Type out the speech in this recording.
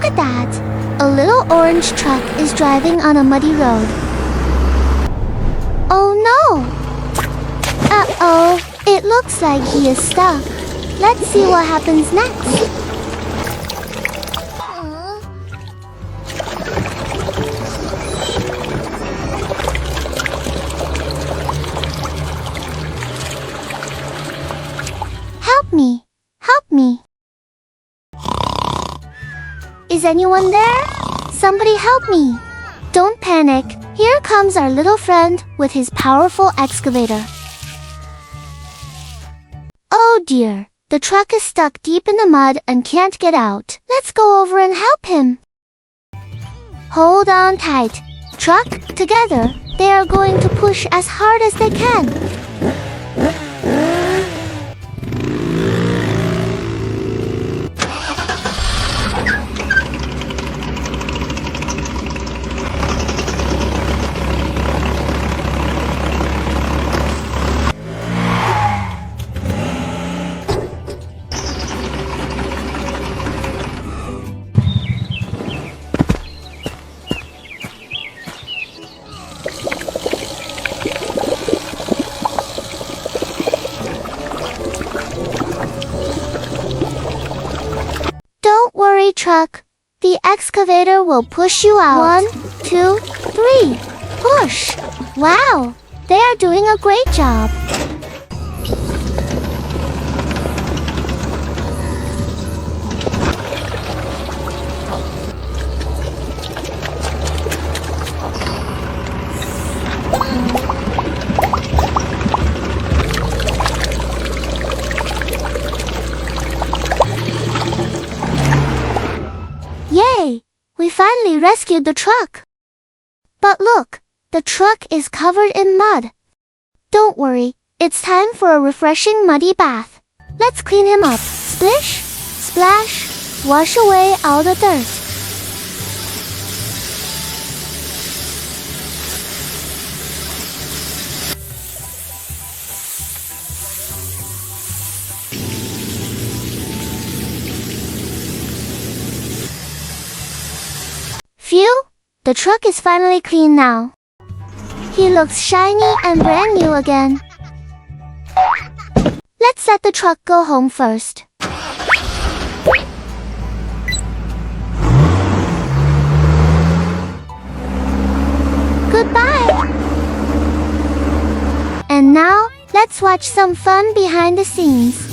Look at that! A little orange truck is driving on a muddy road. Oh no! Uh-oh, it looks like he is stuck. Let's see what happens next. Help me! Help me! Is anyone there? Somebody help me! Don't panic. Here comes our little friend with his powerful excavator. Oh dear, the truck is stuck deep in the mud and can't get out. Let's go over and help him. Hold on tight. Truck, together, they are going to push as hard as they can. Don't worry, truck. The excavator will push you out. 1, 2, 3. Push! Wow! They are doing a great job. Yay! We finally rescued the truck. But look, the truck is covered in mud. Don't worry, it's time for a refreshing muddy bath. Let's clean him up. Splish, splash, wash away all the dirt. Phew! The truck is finally clean now. He looks shiny and brand new again. Let's let the truck go home first. Goodbye! And now, let's watch some fun behind the scenes.